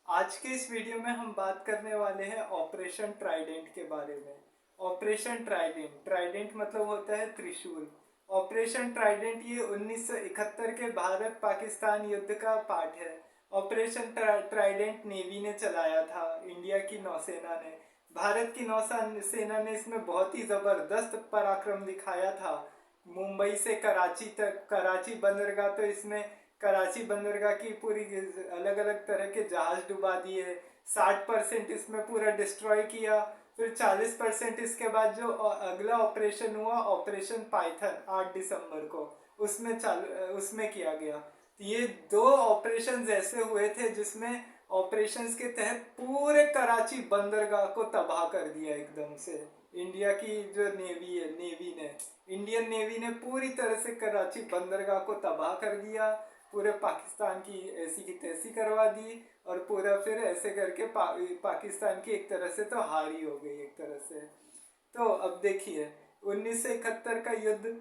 आज के इस वीडियो में हम बात करने वाले हैं ऑपरेशन ट्राइडेंट के बारे में। ऑपरेशन ट्राइडेंट, ट्राइडेंट मतलब होता है त्रिशूल। ऑपरेशन ट्राइडेंट ये 1971 के भारत पाकिस्तान युद्ध का पार्ट है। ऑपरेशन ट्राइडेंट नेवी ने चलाया था, इंडिया की नौसेना ने। भारत की नौसेना ने इसमें बहुत ही जबरदस्त पराक्रम दिखाया था। मुंबई से कराची तक, कराची बंदरगाह तो इसमें कराची बंदरगाह की पूरी अलग अलग तरह के जहाज डुबा दिए। 60% इसमें पूरा डिस्ट्रॉय किया। फिर 40% इसके बाद जो अगला ऑपरेशन हुआ, ऑपरेशन पाइथन 8 दिसंबर को, उसमें किया गया। तो ये दो ऑपरेशन ऐसे हुए थे जिसमें ऑपरेशंस के तहत पूरे कराची बंदरगाह को तबाह कर दिया एकदम से। इंडिया की जो नेवी है, नेवी ने, इंडियन नेवी ने पूरी तरह से कराची बंदरगाह को तबाह कर दिया। पूरे पाकिस्तान की ऐसी की तैसी करवा दी और पूरा फिर ऐसे करके पाकिस्तान की एक तरह से तो हार ही हो गई एक तरह से। तो अब देखिए, 1971 का युद्ध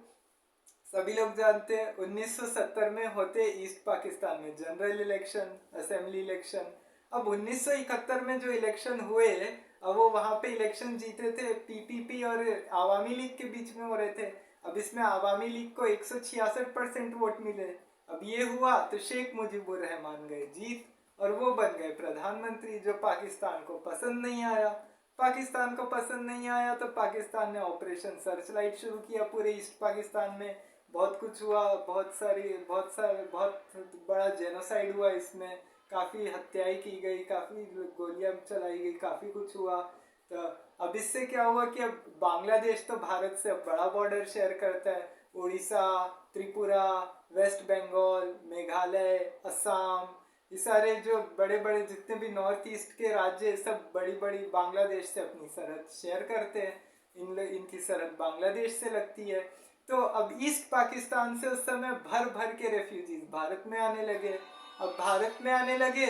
सभी लोग जानते हैं। 1970 में होते ईस्ट पाकिस्तान में जनरल इलेक्शन, असेंबली इलेक्शन। अब 1971 में जो इलेक्शन हुए, अब वो वहां पे इलेक्शन जीते थे पीपीपी और आवामी लीग के बीच में हो रहे थे। अब इसमें आवामी लीग को 166% वोट मिले। अब ये हुआ तो शेख मुजीबुर रहमान गए जीत और वो बन गए प्रधानमंत्री, जो पाकिस्तान को पसंद नहीं आया। पाकिस्तान को पसंद नहीं आया तो पाकिस्तान ने ऑपरेशन सर्चलाइट शुरू किया पूरे ईस्ट पाकिस्तान में। बहुत कुछ हुआ, बहुत बड़ा जेनोसाइड हुआ इसमें। काफ़ी हत्याएं की गई, काफ़ी गोलियां चलाई गई, काफ़ी कुछ हुआ। तो अब इससे क्या हुआ कि अब बांग्लादेश तो भारत से बड़ा बॉर्डर शेयर करता है। उड़ीसा, त्रिपुरा, वेस्ट बंगाल, मेघालय, असम, ये सारे जो बड़े बड़े जितने भी नॉर्थ ईस्ट के राज्य, सब बड़ी बड़ी बांग्लादेश से अपनी सरहद शेयर करते हैं। इनकी सरहद बांग्लादेश से लगती है। तो अब ईस्ट पाकिस्तान से उस समय भर भर के रेफ्यूजीज भारत में आने लगे। अब भारत में आने लगे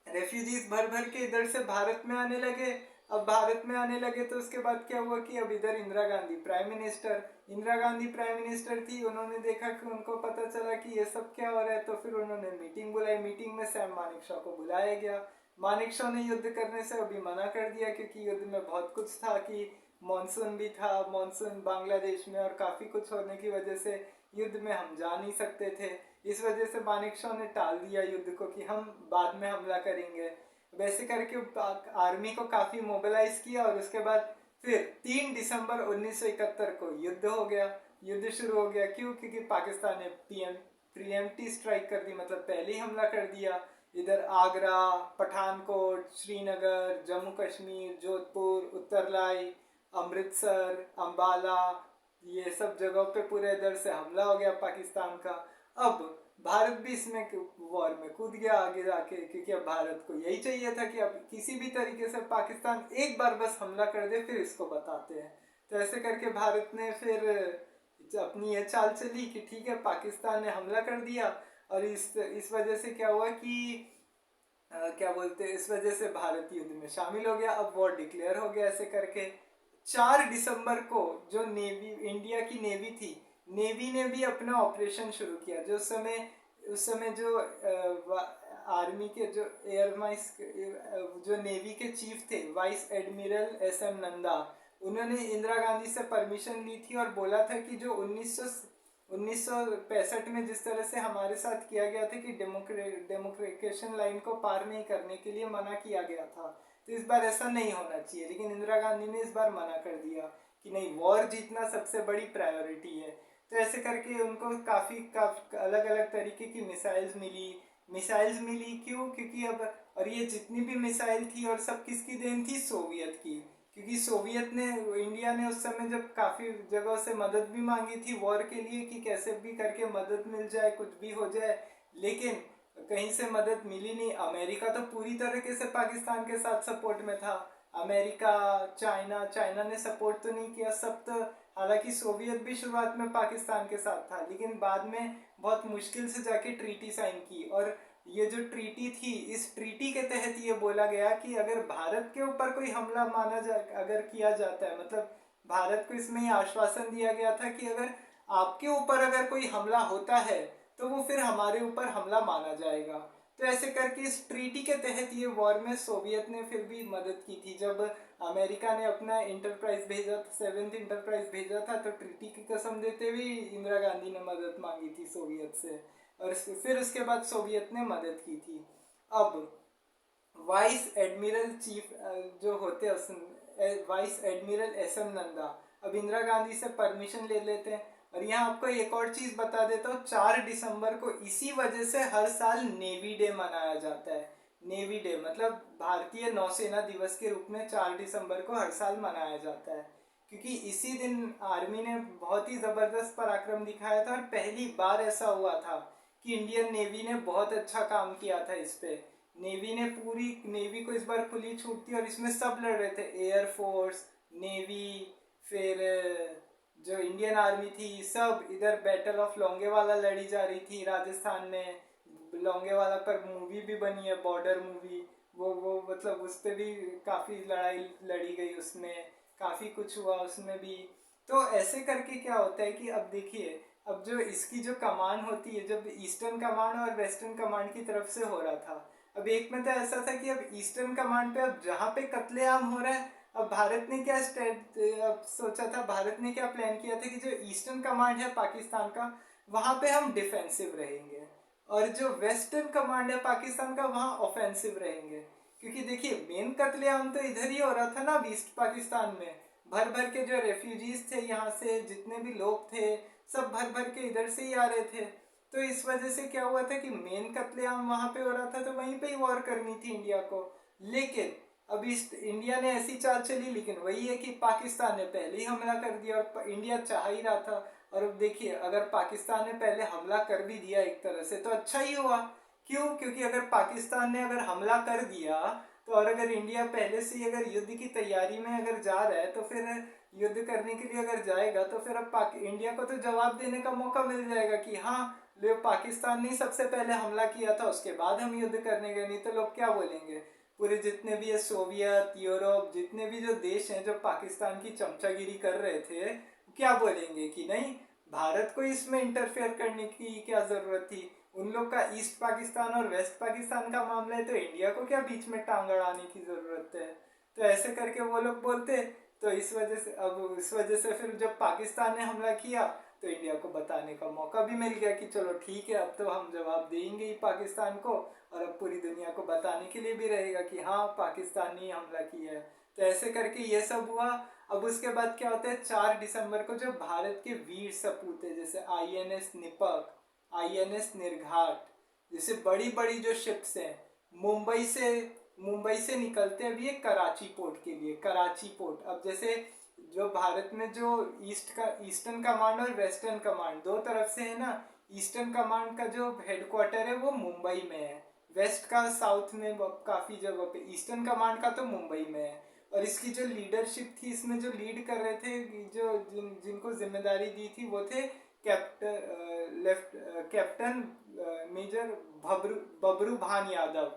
रेफ्यूजीज, भर भर के इधर से भारत में आने लगे। अब भारत में आने लगे तो उसके बाद क्या हुआ कि अब इधर इंदिरा गांधी प्राइम मिनिस्टर थी। उन्होंने देखा कि उनको पता चला कि ये सब क्या हो रहा है, तो फिर उन्होंने मीटिंग बुलाई। मीटिंग में सैम मानेकशॉ को बुलाया गया। मानेकशॉ ने युद्ध करने से अभी मना कर दिया, क्योंकि युद्ध में बहुत कुछ था कि मानसून भी था, मानसून बांग्लादेश में, और काफ़ी कुछ होने की वजह से युद्ध में हम जा नहीं सकते थे। इस वजह से मानेकशॉ ने टाल दिया युद्ध को कि हम बाद में हमला करेंगे। वैसे करके आर्मी को काफ़ी मोबिलाइज किया और उसके बाद फिर 3 दिसंबर 1971 को युद्ध हो गया। युद्ध शुरू हो गया। क्यों? क्योंकि पाकिस्तान ने प्रीएम्प्टी स्ट्राइक कर दी, मतलब पहले ही हमला कर दिया। इधर आगरा, पठानकोट, श्रीनगर, जम्मू कश्मीर, जोधपुर, उत्तरलाई, अमृतसर, अंबाला, ये सब जगहों पे पूरे इधर से हमला हो गया पाकिस्तान का। अब भारत भी इसमें वॉर में कूद गया आगे जाके, क्योंकि अब भारत को यही चाहिए था कि अब किसी भी तरीके से पाकिस्तान एक बार बस हमला कर दे, फिर इसको बताते हैं। तो ऐसे करके भारत ने फिर अपनी ये चाल चली कि ठीक है, पाकिस्तान ने हमला कर दिया। और इस वजह से क्या हुआ कि क्या बोलते हैं, इस वजह से भारत युद्ध में शामिल हो गया। अब वॉर डिक्लेयर हो गया ऐसे करके। 4 दिसंबर को जो नेवी, इंडिया की नेवी थी, नेवी ने भी अपना ऑपरेशन शुरू किया। जो उस समय जो आर्मी के जो एयर माइस जो नेवी के चीफ थे, vice admiral S M Nanda, उन्होंने इंदिरा गांधी से परमिशन ली थी और बोला था कि जो 1965 में जिस तरह से हमारे साथ किया गया था कि डेमोक्रेशन लाइन को पार नहीं करने के लिए मना किया गया था, तो इस बार ऐसा नहीं होना चाहिए। लेकिन इंदिरा गांधी ने इस बार मना कर दिया कि नहीं, वॉर जीतना सबसे बड़ी प्रायोरिटी है। तो ऐसे करके उनको काफ़ी अलग अलग तरीके की मिसाइल्स मिली। क्यों? क्योंकि अब, और ये जितनी भी मिसाइल थी और सब किसकी देन थी? सोवियत की। क्योंकि सोवियत ने, इंडिया ने उस समय जब काफ़ी जगहों से मदद भी मांगी थी वॉर के लिए कि कैसे भी करके मदद मिल जाए, कुछ भी हो जाए, लेकिन कहीं से मदद मिली नहीं। अमेरिका तो पूरी तरीके से पाकिस्तान के साथ सपोर्ट में था। अमेरिका, चाइना ने सपोर्ट तो नहीं किया सब तो। हालांकि सोवियत भी शुरुआत में पाकिस्तान के साथ था, लेकिन बाद में बहुत मुश्किल से जाके ट्रीटी साइन की। और ये जो ट्रीटी थी, इस ट्रीटी के तहत ये बोला गया कि अगर भारत के ऊपर कोई हमला अगर किया जाता है, मतलब भारत को इसमें ये आश्वासन दिया गया था कि अगर आपके ऊपर अगर कोई हमला होता है तो वो फिर हमारे ऊपर हमला माना जाएगा। तो ऐसे करके इस ट्रीटी के तहत ये वॉर में सोवियत ने फिर भी मदद की थी। जब अमेरिका ने अपना इंटरप्राइज भेजा था, सेवेंथ इंटरप्राइज भेजा था, तो ट्रीटी की कसम देते हुए इंदिरा गांधी ने मदद मांगी थी सोवियत से, और फिर उसके बाद सोवियत ने मदद की थी। अब वाइस एडमिरल चीफ जो होते हैं, vice admiral S M Nanda, अब इंदिरा गांधी से परमिशन ले लेते हैं। और यहाँ आपको एक और चीज बता देता हूँ, 4 दिसंबर को इसी वजह से हर साल नेवी डे मनाया जाता है। नेवी डे मतलब भारतीय नौसेना दिवस के रूप में 4 दिसंबर को हर साल मनाया जाता है, क्योंकि इसी दिन आर्मी ने बहुत ही जबरदस्त पराक्रम दिखाया था, और पहली बार ऐसा हुआ था कि इंडियन नेवी ने बहुत अच्छा काम किया था इस पे। नेवी ने, पूरी नेवी को इस बार खुली छूट थी, और इसमें सब लड़ रहे थे, एयरफोर्स, नेवी, फिर जो इंडियन आर्मी थी, सब इधर बैटल ऑफ लोंगेवाला लड़ी जा रही थी राजस्थान में। लोंगेवाला पर मूवी भी बनी है, बॉर्डर मूवी, वो मतलब उस पर भी काफ़ी लड़ाई लड़ी गई, उसमें काफ़ी कुछ हुआ उसमें भी। तो ऐसे करके क्या होता है कि अब देखिए, अब जो इसकी जो कमान होती है, जब ईस्टर्न कमांड और वेस्टर्न कमांड की तरफ से हो रहा था, अब एक में तो ऐसा था कि अब ईस्टर्न कमांड पे, अब जहाँ पे कत्लेआम हो रहा है, अब भारत ने क्या अब सोचा था, भारत ने क्या प्लान किया था कि जो ईस्टर्न कमांड है पाकिस्तान का, वहाँ पे हम डिफेंसिव रहेंगे, और जो वेस्टर्न कमांड है पाकिस्तान का, वहाँ ऑफेंसिव रहेंगे। क्योंकि देखिए, मेन कत्लेआम तो इधर ही हो रहा था ना, ईस्ट पाकिस्तान में। भर भर के जो रेफ्यूजीज थे, यहाँ से जितने भी लोग थे, सब भर भर के इधर से ही आ रहे थे। तो इस वजह से क्या हुआ था कि मेन कत्लेआम वहां पे हो रहा था, तो वहीं पे ही वॉर करनी थी इंडिया को। लेकिन अब ईस्ट इंडिया ने ऐसी चाल चली, लेकिन वही है कि पाकिस्तान ने पहले ही हमला कर दिया, और इंडिया चाह ही रहा था। और अब देखिए, अगर पाकिस्तान ने पहले हमला कर भी दिया एक तरह से, तो अच्छा ही हुआ। क्यों? क्योंकि अगर पाकिस्तान ने अगर हमला कर दिया, तो और अगर इंडिया पहले से ही अगर युद्ध की तैयारी में अगर जा रहा है, तो फिर युद्ध करने के लिए अगर जाएगा, तो फिर अब इंडिया को तो जवाब देने का मौका मिल जाएगा कि हाँ, ले पाकिस्तान ने सबसे पहले हमला किया था, उसके बाद हम युद्ध करने गए। नहीं तो लोग क्या बोलेंगे, पूरे जितने भी ये सोवियत, यूरोप, जितने भी जो देश हैं जो पाकिस्तान की चमचागिरी कर रहे थे, क्या बोलेंगे कि नहीं, भारत को इसमें इंटरफेयर करने की क्या जरूरत थी, उन लोग का ईस्ट पाकिस्तान और वेस्ट पाकिस्तान का मामला है, तो इंडिया को क्या बीच में टांग अड़ाने की जरूरत है। तो ऐसे करके वो लोग बोलते। तो इस वजह से फिर जब पाकिस्तान ने हमला किया, तो इंडिया को बताने का मौका भी मिल गया कि चलो ठीक है, अब तो हम जवाब देंगे ही पाकिस्तान को, और अब पूरी दुनिया को बताने के लिए भी रहेगा कि हाँ, पाकिस्तान ने हमला किया है। तो ऐसे करके ये सब हुआ। अब उसके बाद क्या होता है, 4 दिसंबर को जो भारत के वीर सपूत है, जैसे आईएनएस निपक, आईएनएस निर्घाट, जैसे बड़ी बड़ी जो शिप्स हैं, मुंबई से निकलते हैं अभी ये कराची पोर्ट के लिए, कराची पोर्ट। अब जैसे जो भारत में जो ईस्टर्न कमांड और वेस्टर्न कमांड दो तरफ से है ना, ईस्टर्न कमांड का जो हेडक्वार्टर है वो मुंबई में है, वेस्ट का साउथ में काफी जगह पे, ईस्टर्न कमांड का तो मुंबई में है। और इसकी जो लीडरशिप थी, इसमें जो लीड कर रहे थे, जिनको जिम्मेदारी दी थी, वो थे कैप्टन मेजर बबरू भान यादव।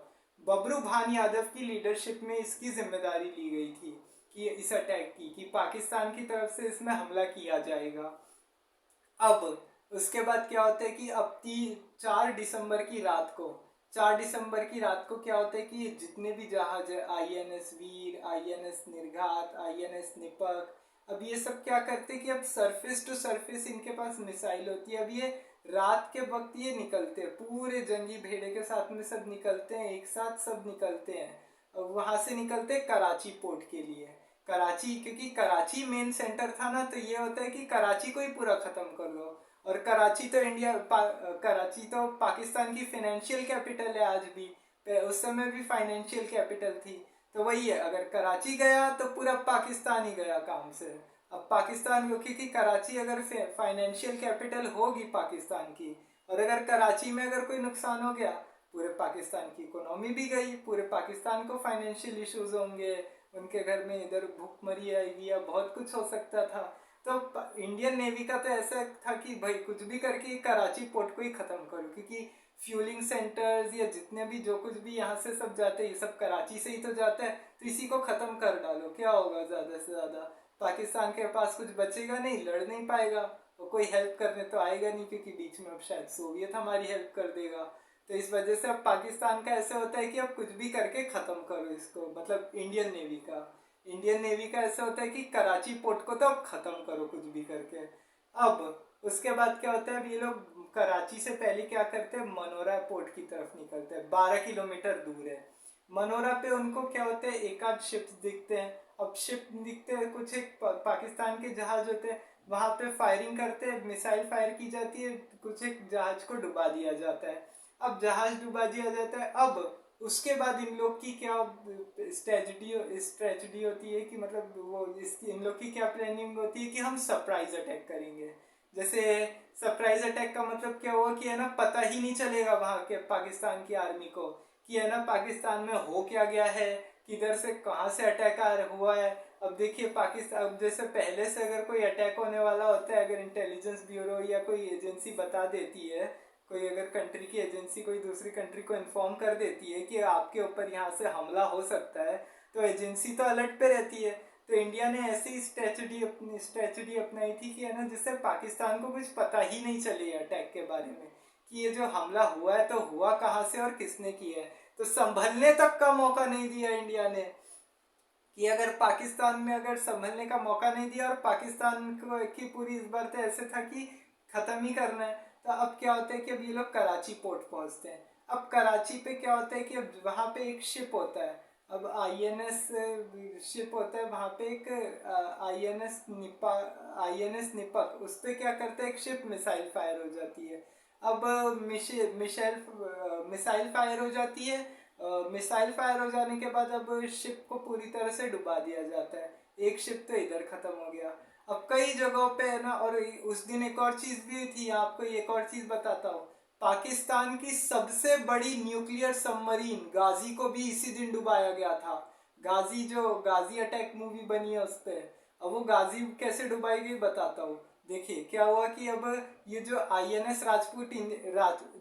बबरू भान यादव की लीडरशिप में इसकी जिम्मेदारी ली गई थी कि इस अटैक की, कि पाकिस्तान की तरफ से इसमें हमला किया जाएगा। अब उसके बाद क्या होता है कि अब 4 दिसंबर की रात को, 4 दिसंबर की रात को क्या होता है कि जितने भी जहाज है, आईएनएस वीर, आईएनएस निर्घात, आईएनएस निपक, अब ये सब क्या करते हैं कि अब सरफेस टू सरफेस इनके पास मिसाइल होती है। अब ये रात के वक्त ये निकलते हैं, पूरे जंगी भेड़े के साथ में सब निकलते हैं, एक साथ सब निकलते हैं। अब वहां से निकलते हैं कराची पोर्ट के लिए। कराची, क्योंकि कराची मेन सेंटर था ना, तो ये होता है कि कराची को ही पूरा खत्म कर लो। और कराची तो कराची तो पाकिस्तान की फाइनेंशियल कैपिटल है आज भी, उस समय भी फाइनेंशियल कैपिटल थी। तो वही है, अगर कराची गया तो पूरा पाकिस्तान ही गया काम से। अब पाकिस्तान, क्योंकि कराची अगर फाइनेंशियल कैपिटल होगी पाकिस्तान की, और अगर कराची में अगर कोई नुकसान हो गया, पूरे पाकिस्तान की इकोनॉमी भी गई, पूरे पाकिस्तान को फाइनेंशियल इश्यूज होंगे, उनके घर में इधर भूखमरी आएगी, या बहुत कुछ हो सकता था। तो इंडियन नेवी का तो ऐसा था कि भाई कुछ भी करके कराची पोर्ट को ही खत्म करो, क्योंकि फ्यूलिंग सेंटर्स या जितने भी जो कुछ भी यहाँ से सब जाते हैं, ये सब कराची से ही तो जाता है, तो इसी को खत्म कर डालो। क्या होगा, ज्यादा से ज्यादा पाकिस्तान के पास कुछ बचेगा नहीं, लड़ नहीं पाएगा, और कोई हेल्प करने तो आएगा नहीं, क्योंकि बीच में अब शायद सोवियत हमारी हेल्प कर देगा। तो इस वजह से अब पाकिस्तान का ऐसे होता है कि अब कुछ भी करके ख़त्म करो इसको, मतलब इंडियन नेवी का ऐसे होता है कि कराची पोर्ट को तो अब ख़त्म करो कुछ भी करके। अब उसके बाद क्या होता है, अब ये लोग कराची से पहले क्या करते हैं, मनोरा पोर्ट की तरफ निकलते हैं, 12 किलोमीटर दूर है। मनोरा पे उनको क्या होते हैं, एक आध शिप्स दिखते हैं। अब शिप दिखते हैं, कुछ एक पाकिस्तान के जहाज होते हैं, वहां पे फायरिंग करते हैं, मिसाइल फायर की जाती है, कुछ एक जहाज को डुबा दिया जाता है। अब जहाज डुबा दिया जाता है, अब उसके बाद इन लोग की क्या स्ट्रेटजी होती है कि मतलब वो इसकी इन लोग की क्या प्लानिंग होती है कि हम सरप्राइज अटैक करेंगे। जैसे सरप्राइज अटैक का मतलब क्या हुआ कि है ना, पता ही नहीं चलेगा वहाँ के पाकिस्तान की आर्मी को कि है ना पाकिस्तान में हो क्या गया है, किधर से कहाँ से अटैक हुआ है। अब देखिए पाकिस्तान, अब जैसे पहले से अगर कोई अटैक होने वाला होता है, अगर इंटेलिजेंस ब्यूरो या कोई एजेंसी बता देती है, कोई अगर कंट्री की एजेंसी कोई दूसरी कंट्री को इन्फॉर्म कर देती है कि आपके ऊपर यहाँ से हमला हो सकता है, तो एजेंसी तो अलर्ट पे रहती है। तो इंडिया ने ऐसी स्ट्रेटजी अपनाई थी कि है ना, जिससे पाकिस्तान को कुछ पता ही नहीं चले अटैक के बारे में कि ये जो हमला हुआ है तो हुआ कहाँ से और किसने किया है। तो संभलने तक का मौका नहीं दिया इंडिया ने, कि अगर पाकिस्तान में अगर संभलने का मौका नहीं दिया और पाकिस्तान को की पूरी इस बार तो ऐसे था कि ख़त्म ही करना है। तो अब क्या होता है कि अब ये लोग कराची पोर्ट पहुंचते हैं। अब कराची पे क्या होता है कि अब वहाँ पे एक शिप होता है, अब आईएनएस शिप होता है वहाँ पे एक आईएनएस निपक, उस पर क्या करता है, एक शिप मिसाइल फायर हो जाती है। अब मिसाइल फायर हो जाती है। मिसाइल फायर हो जाने के बाद अब शिप को पूरी तरह से डुबा दिया जाता है। एक शिप तो इधर खत्म हो गया। अब कई जगहों पे है ना, और उस दिन एक और चीज भी थी, आपको एक और चीज बताता हूँ। पाकिस्तान की सबसे बड़ी न्यूक्लियर सबमरीन गाजी को भी इसी दिन डुबाया गया था। गाजी, जो गाजी अटैक मूवी बनी है उस पर, अब वो गाजी कैसे डुबाई गई बताता हूँ। देखिए क्या हुआ कि अब ये जो आईएनएस राजपूत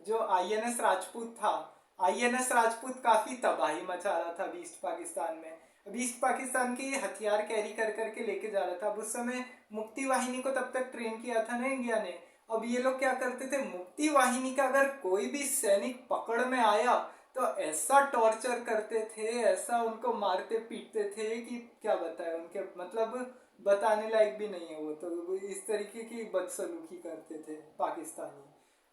जो आईएनएस राजपूत था, आईएनएस राजपूत काफी तबाही मचा रहा था अभी ईस्ट पाकिस्तान में। अभी ईस्ट पाकिस्तान के हथियार कैरी कर करके लेके जा रहा था। अब उस समय मुक्ति वाहिनी को तब तक ट्रेन किया था ना इंडिया ने। अब ये लोग क्या करते थे, मुक्ति वाहिनी का अगर कोई भी सैनिक पकड़ में आया तो ऐसा टॉर्चर करते थे, ऐसा उनको मारते पीटते थे कि क्या बताए, उनके मतलब बताने लायक भी नहीं है वो तो। वो इस तरीके की बदसलूकी करते थे पाकिस्तानी।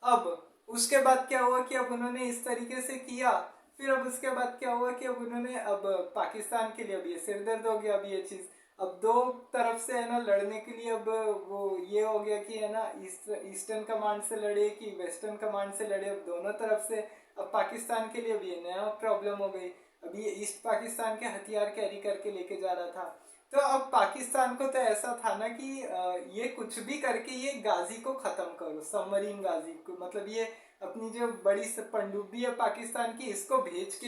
अब उसके बाद क्या हुआ कि अब उन्होंने इस तरीके से किया, फिर अब उसके बाद क्या हुआ कि अब उन्होंने अब पाकिस्तान के लिए अब ये सिरदर्द हो गया। अब ये चीज़ अब दो तरफ से है ना लड़ने के लिए, अब वो ये हो गया कि है ना ईस्टर्न कमांड से लड़े कि वेस्टर्न कमांड से लड़े, अब दोनों तरफ से। अब पाकिस्तान के लिए अब ये नया प्रॉब्लम हो गई। अब ये ईस्ट पाकिस्तान के हथियार कैरी करके लेके जा रहा था। तो अब पाकिस्तान को तो ऐसा था ना कि ये कुछ भी करके ये गाजी को ख़त्म करो, सबमरीन गाजी को, मतलब ये अपनी जो बड़ी पनडुब्बी है पाकिस्तान की, इसको भेज के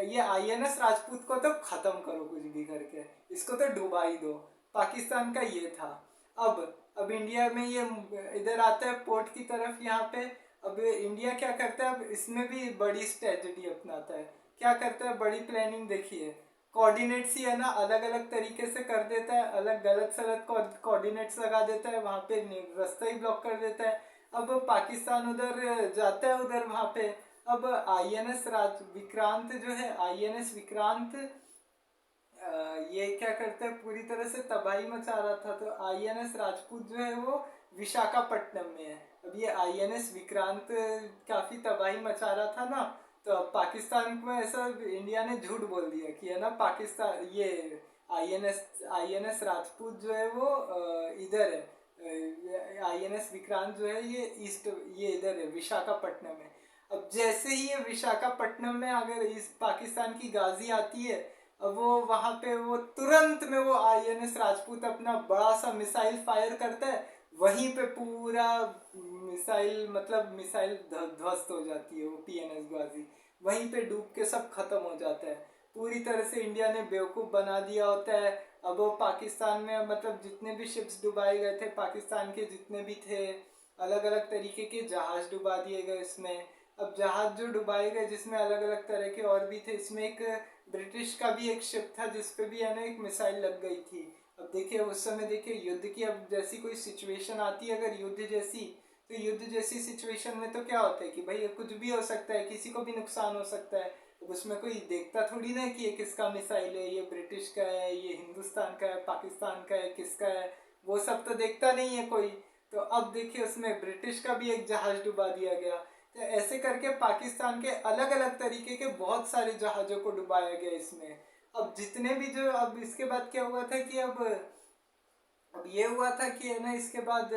ये आईएनएस राजपूत को तो ख़त्म करो कुछ भी करके, इसको तो डुबा ही दो। पाकिस्तान का ये था। अब इंडिया में ये इधर आता है पोर्ट की तरफ यहाँ पे। अब इंडिया क्या करता है, अब इसमें भी बड़ी स्ट्रेटजी अपनाता है। क्या करता है, बड़ी प्लानिंग देखिए, कोऑर्डिनेट्स ही है ना अलग अलग तरीके से कर देता है, अलग गलत सलत कोऑर्डिनेट्स लगा देता है, वहाँ पे रास्ता ही ब्लॉक कर देता है। अब पाकिस्तान उधर जाता है, उधर वहाँ पे अब आईएनएस विक्रांत जो है, आईएनएस विक्रांत ये क्या करता है, पूरी तरह से तबाही मचा रहा था। तो आईएनएस राजपूत जो है वो विशाखापट्टनम में है। अब ये आईएनएस विक्रांत काफी तबाही मचा रहा था ना, तो अब पाकिस्तान में ऐसा इंडिया ने झूठ बोल दिया कि है ना पाकिस्तान ये आईएनएस राजपूत जो है वो इधर है, आईएनएस विक्रांत जो है ये इधर है विशाखापट्टनम में। अब जैसे ही ये विशाखापट्टनम में अगर इस पाकिस्तान की गाजी आती है, अब वो वहां पे वो तुरंत में वो आईएनएस राजपूत अपना बड़ा सा मिसाइल फायर करता है, वहीं पे पूरा मिसाइल मतलब मिसाइल ध्वस्त हो जाती है, वो पीएनएस गाजी वहीं पे डूब के सब खत्म हो जाता है। पूरी तरह से इंडिया ने बेवकूफ़ बना दिया होता है। अब वो पाकिस्तान में मतलब जितने भी शिप्स डुबाए गए थे पाकिस्तान के, जितने भी थे अलग अलग तरीके के जहाज डुबा दिए गए इसमें। अब जहाज जो डुबाए गए जिसमें अलग अलग तरह के और भी थे, इसमें एक ब्रिटिश का भी एक शिप था जिसपे भी है ना एक मिसाइल लग गई थी। अब देखिए उस समय देखिए युद्ध की अब जैसी कोई सिचुएशन आती है, अगर युद्ध जैसी, तो युद्ध जैसी सिचुएशन में तो क्या होता है कि भाई कुछ भी हो सकता है, किसी को भी नुकसान हो सकता है। तो उसमें कोई देखता थोड़ी ना कि ये किसका मिसाइल है, ये ब्रिटिश का है, ये हिंदुस्तान का है, पाकिस्तान का है, किसका है, वो सब तो देखता नहीं है कोई। तो अब देखिए उसमें ब्रिटिश का भी एक जहाज डुबा दिया गया। तो ऐसे करके पाकिस्तान के अलग अलग तरीके के बहुत सारे जहाज़ों को डुबाया गया इसमें। अब जितने भी जो, अब इसके बाद क्या हुआ था कि अब ये हुआ था कि है ना, इसके बाद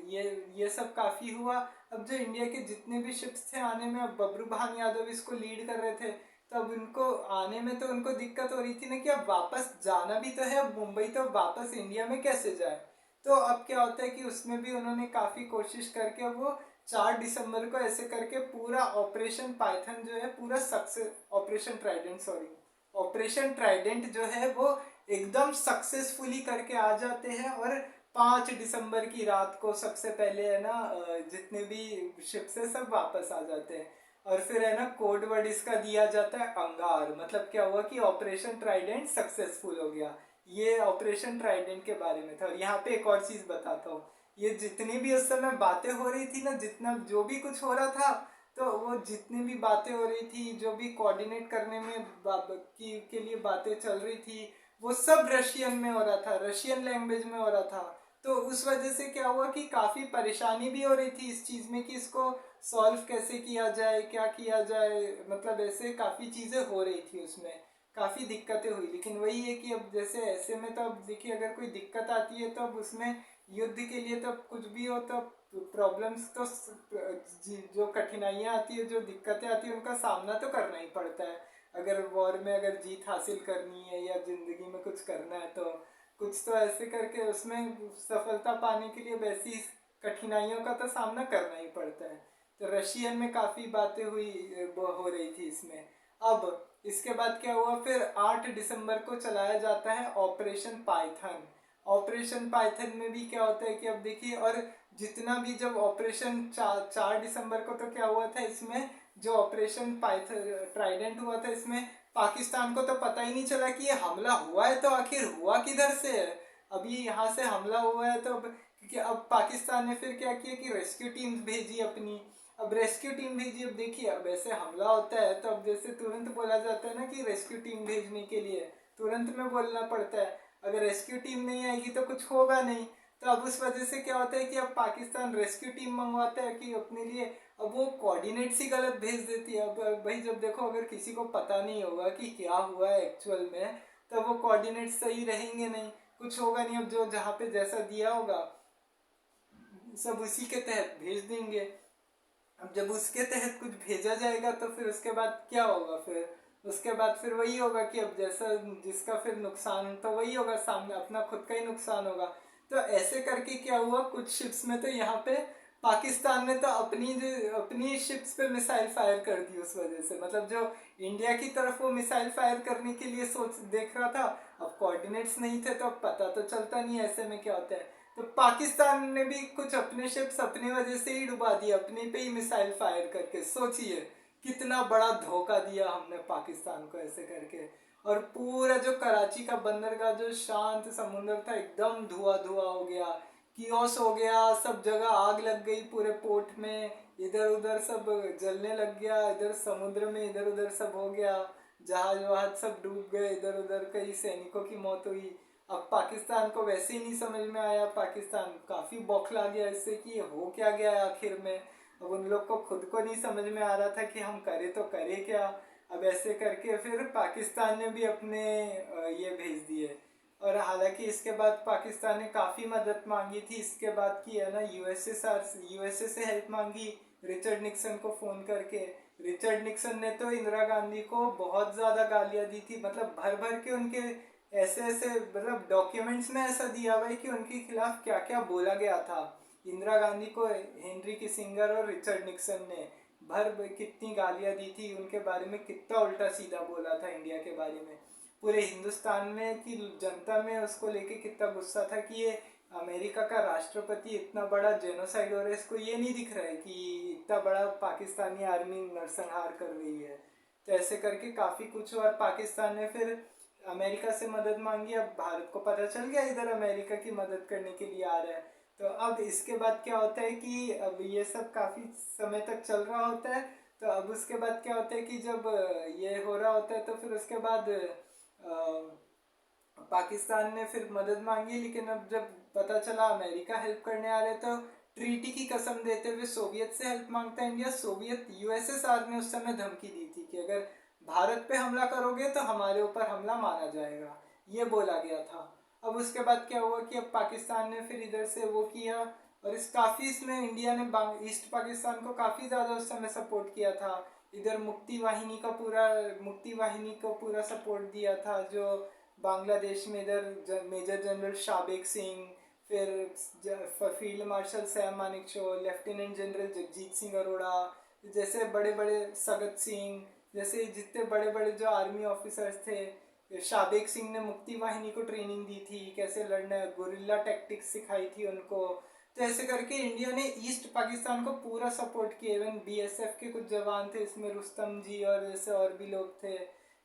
ये सब काफ़ी हुआ। अब जो इंडिया के जितने भी शिप्स थे आने में, अब बबरू भान यादव इसको लीड कर रहे थे, तब उनको आने में तो उनको दिक्कत हो रही थी ना कि अब वापस जाना भी तो है, अब मुंबई तो वापस इंडिया में कैसे जाए। तो अब क्या होता है कि उसमें भी उन्होंने काफ़ी कोशिश करके वो 4 दिसंबर को ऐसे करके पूरा ऑपरेशन पाइथन जो है पूरा success, operation Trident sorry, operation Trident जो है वो एकदम सक्सेसफुली करके आ जाते हैं। और 5 दिसंबर की रात को सबसे पहले है ना जितने भी शिप्स है सब वापस आ जाते हैं। और फिर है ना कोड वर्ड इसका दिया जाता है अंगार। मतलब क्या हुआ कि ऑपरेशन ट्राइडेंट सक्सेसफुल हो गया। ये ऑपरेशन ट्राइडेंट के बारे में था। और यहाँ पे एक और चीज़ बताता हूँ, ये जितनी भी उस समय बातें हो रही थी ना, जितना जो भी कुछ हो रहा था, तो वो जितनी भी बातें हो रही थी, जो भी कोऑर्डिनेट करने में के लिए बातें चल रही थी, वो सब रशियन में हो रहा था, रशियन लैंग्वेज में हो रहा था। तो उस वजह से क्या हुआ कि काफ़ी परेशानी भी हो रही थी इस चीज़ में कि इसको सॉल्व कैसे किया जाए, क्या किया जाए, मतलब ऐसे काफ़ी चीज़ें हो रही थी उसमें, काफ़ी दिक्कतें हुई। लेकिन वही है कि अब जैसे ऐसे में तो अब देखिए अगर कोई दिक्कत आती है तो अब उसमें युद्ध के लिए तो कुछ भी हो तो प्रॉब्लम्स तो जो कठिनाइयाँ आती है, जो दिक्कतें आती है, उनका सामना तो करना ही पड़ता है। अगर वॉर में अगर जीत हासिल करनी है या ज़िंदगी में कुछ करना है तो कुछ तो ऐसे करके उसमें सफलता पाने के लिए वैसी कठिनाइयों का तो सामना करना ही पड़ता है। तो रशियन में काफ़ी बातें हुई, वो हो रही थी इसमें। अब इसके बाद क्या हुआ, फिर 8 दिसंबर को चलाया जाता है ऑपरेशन पाइथन। ऑपरेशन पाइथन में भी क्या होता है कि अब देखिए, और जितना भी जब ऑपरेशन 4 दिसंबर को तो क्या हुआ था इसमें, जो ऑपरेशन पाइथन ट्राइडेंट हुआ था इसमें पाकिस्तान को तो पता ही नहीं चला कि ये हमला हुआ है, तो आखिर हुआ किधर से है। अभी यहाँ से हमला हुआ है तो अब, क्योंकि अब पाकिस्तान ने फिर क्या किया कि रेस्क्यू टीम्स भेजी अपनी। अब रेस्क्यू टीम भेजी, अब देखिए अब ऐसे हमला होता है तो अब जैसे तुरंत बोला जाता है ना कि रेस्क्यू टीम भेजने के लिए तुरंत में बोलना पड़ता है। अगर रेस्क्यू टीम नहीं आएगी तो कुछ होगा नहीं। तो अब उस वजह से क्या होता है कि अब पाकिस्तान रेस्क्यू टीम मंगवाता है कि अपने लिए, अब वो कोऑर्डिनेट्स ही गलत भेज देती है। अब भाई जब देखो अगर किसी को पता नहीं होगा कि क्या हुआ है एक्चुअल में, तब वो कोऑर्डिनेट्स सही रहेंगे नहीं, कुछ होगा नहीं। अब जो जहाँ पे जैसा दिया होगा सब उसी के तहत भेज देंगे। अब जब उसके तहत कुछ भेजा जाएगा तो फिर उसके बाद क्या होगा, फिर उसके बाद फिर वही होगा कि अब जैसा जिसका फिर नुकसान तो वही होगा, सामने अपना खुद का ही नुकसान होगा। तो ऐसे करके क्या हुआ, कुछ शिप्स में तो यहाँ पे पाकिस्तान ने तो अपनी शिप्स पे मिसाइल फायर कर दी उस वजह से। मतलब जो इंडिया की तरफ वो मिसाइल फायर करने के लिए सोच देख रहा था, अब कोऑर्डिनेट्स नहीं थे तो अब पता तो चलता नहीं ऐसे में क्या होता है। तो पाकिस्तान ने भी कुछ अपने शिप्स अपनी वजह से ही डुबा दिया, अपने पे ही मिसाइल फायर करके। सोचिए कितना बड़ा धोखा दिया हमने पाकिस्तान को ऐसे करके। और पूरा जो कराची का बंदरगाह जो शांत समुंदर था एकदम धुआं धुआं हो गया, कियोस हो गया, सब जगह आग लग गई पूरे पोर्ट में, इधर उधर सब जलने लग गया, इधर समुद्र में इधर उधर सब हो गया, जहाज वहाज सब डूब गए, इधर उधर कई सैनिकों की मौत हुई। अब पाकिस्तान को वैसे ही नहीं समझ में आया, पाकिस्तान काफ़ी बौखला गया इससे कि ये हो क्या गया है आखिर में। अब उन लोग को खुद को नहीं समझ में आ रहा था कि हम करें तो करें क्या। अब ऐसे करके फिर पाकिस्तान ने भी अपने ये भेज दिए। और हालांकि इसके बाद पाकिस्तान ने काफ़ी मदद मांगी थी इसके बाद की है ना, यूएसए से हेल्प मांगी रिचर्ड निक्सन को फ़ोन करके। रिचर्ड निक्सन ने तो इंदिरा गांधी को बहुत ज़्यादा गालियाँ दी थी, मतलब भर भर के उनके ऐसे ऐसे, मतलब डॉक्यूमेंट्स में ऐसा दिया हुआ है कि उनके खिलाफ क्या क्या बोला गया था। इंदिरा गांधी को हेनरी किसिंगर और रिचर्ड निक्सन ने कितनी गालियाँ दी थी उनके बारे में, कितना उल्टा सीधा बोला था इंडिया के बारे में। पूरे हिंदुस्तान में की जनता में उसको लेके कितना गुस्सा था कि ये अमेरिका का राष्ट्रपति इतना बड़ा जेनोसाइड हो रहा है, इसको ये नहीं दिख रहा है कि इतना बड़ा पाकिस्तानी आर्मी नरसंहार कर रही है। तो ऐसे करके काफ़ी कुछ हुआ और पाकिस्तान ने फिर अमेरिका से मदद मांगी। अब भारत को पता चल गया इधर अमेरिका की मदद करने के लिए आ रहा है, तो अब इसके बाद क्या होता है कि अब ये सब काफ़ी समय तक चल रहा होता है। तो अब उसके बाद क्या होता है कि जब ये हो रहा होता है तो फिर उसके बाद पाकिस्तान ने फिर मदद मांगी, लेकिन अब जब पता चला अमेरिका हेल्प करने आ रहे तो ट्रीटी की कसम देते हुए सोवियत से हेल्प मांगता है इंडिया। सोवियत यूएसएसआर ने उस समय धमकी दी थी कि अगर भारत पे हमला करोगे तो हमारे ऊपर हमला माना जाएगा, ये बोला गया था। अब उसके बाद क्या हुआ कि अब पाकिस्तान ने फिर इधर से वो किया, और इस काफ़ी इसमें इंडिया ने ईस्ट पाकिस्तान को काफ़ी ज़्यादा उस समय सपोर्ट किया था। इधर मुक्ति वाहिनी को पूरा सपोर्ट दिया था, जो बांग्लादेश में इधर मेजर जनरल शाबेक सिंह, फिर field marshal Sam Manekshaw, lieutenant general Jagjit Singh Arora जैसे बड़े बड़े, सगत सिंह जैसे जितने बड़े बड़े जो आर्मी ऑफिसर्स थे। शाबेक सिंह ने मुक्ति वाहिनी को ट्रेनिंग दी थी, कैसे लड़ना है, गुरिल्ला टैक्टिक्स सिखाई थी उनको। तो ऐसे करके इंडिया ने ईस्ट पाकिस्तान को पूरा सपोर्ट किया। इवन बीएसएफ के कुछ जवान थे इसमें, रुस्तम जी और जैसे और भी लोग थे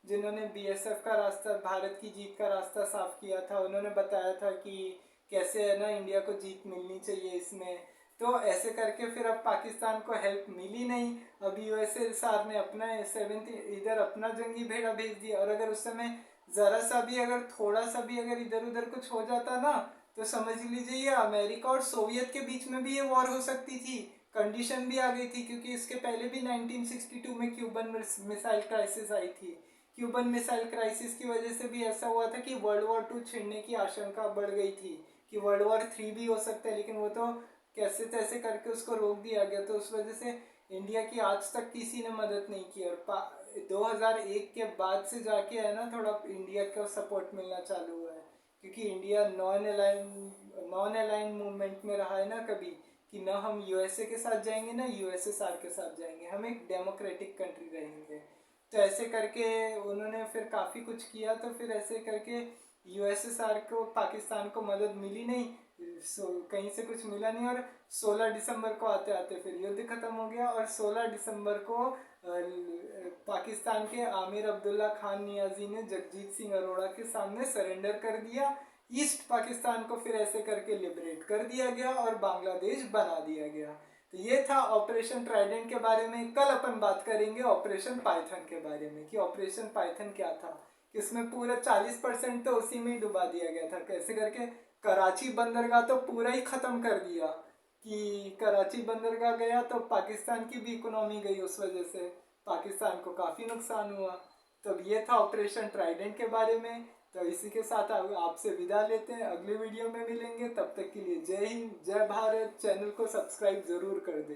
जिन्होंने बीएसएफ का रास्ता, भारत की जीत का रास्ता साफ किया था। उन्होंने बताया था कि कैसे है ना इंडिया को जीत मिलनी चाहिए इसमें। तो ऐसे करके फिर अब पाकिस्तान को हेल्प मिली नहीं। अब यूएसएसआर ने अपना 7th इधर अपना जंगी भेड़ा भेज दिया, और अगर उस समय ज़रा सा भी, अगर थोड़ा सा भी अगर इधर उधर कुछ हो जाता ना, तो समझ लीजिए ये अमेरिका और सोवियत के बीच में भी ये वॉर हो सकती थी। कंडीशन भी आ गई थी, क्योंकि इसके पहले भी 1962 में क्यूबन मिसाइल क्राइसिस आई थी। क्यूबन मिसाइल क्राइसिस की वजह से भी ऐसा हुआ था कि वर्ल्ड वॉर 2 छिड़ने की आशंका बढ़ गई थी कि वर्ल्ड वॉर 3 भी हो सकता है, लेकिन वो तो कैसे तैसे करके उसको रोक दिया गया। तो उस वजह से इंडिया की आज तक किसी ने मदद नहीं की, और 2001 के बाद से जाके है ना थोड़ा इंडिया को सपोर्ट मिलना चालू हुआ है, क्योंकि इंडिया नॉन अलाइन मूवमेंट में रहा है ना कभी, कि ना हम यूएसए के साथ जाएंगे ना यूएसएसआर के साथ जाएंगे, हम एक डेमोक्रेटिक कंट्री रहेंगे। तो ऐसे करके उन्होंने फिर काफ़ी कुछ किया। तो फिर ऐसे करके यूएसएसआर को पाकिस्तान को मदद मिली नहीं, कहीं से कुछ मिला नहीं, और 16 दिसंबर को आते आते फिर युद्ध खत्म हो गया। और 16 दिसंबर को पाकिस्तान के आमिर अब्दुल्ला खान नियाजी ने जगजीत सिंह अरोड़ा के सामने सरेंडर कर दिया। ईस्ट पाकिस्तान को फिर ऐसे करके लिबरेट कर दिया गया और बांग्लादेश बना दिया गया। तो ये था ऑपरेशन ट्राइडेंट के बारे में। कल अपन बात करेंगे ऑपरेशन पाइथन के बारे में, कि ऑपरेशन पाइथन क्या था, कि उसमें पूरा 40% तो उसी में ही डुबा दिया गया था। कैसे करके कराची बंदरगाह तो पूरा ही ख़त्म कर दिया, कि कराची बंदरगाह गया तो पाकिस्तान की भी इकोनॉमी गई, उस वजह से पाकिस्तान को काफ़ी नुकसान हुआ। तो ये था ऑपरेशन ट्राइडेंट के बारे में। तो इसी के साथ आपसे विदा लेते हैं, अगले वीडियो में मिलेंगे। तब तक के लिए जय हिंद, जय भारत। चैनल को सब्सक्राइब ज़रूर कर दें।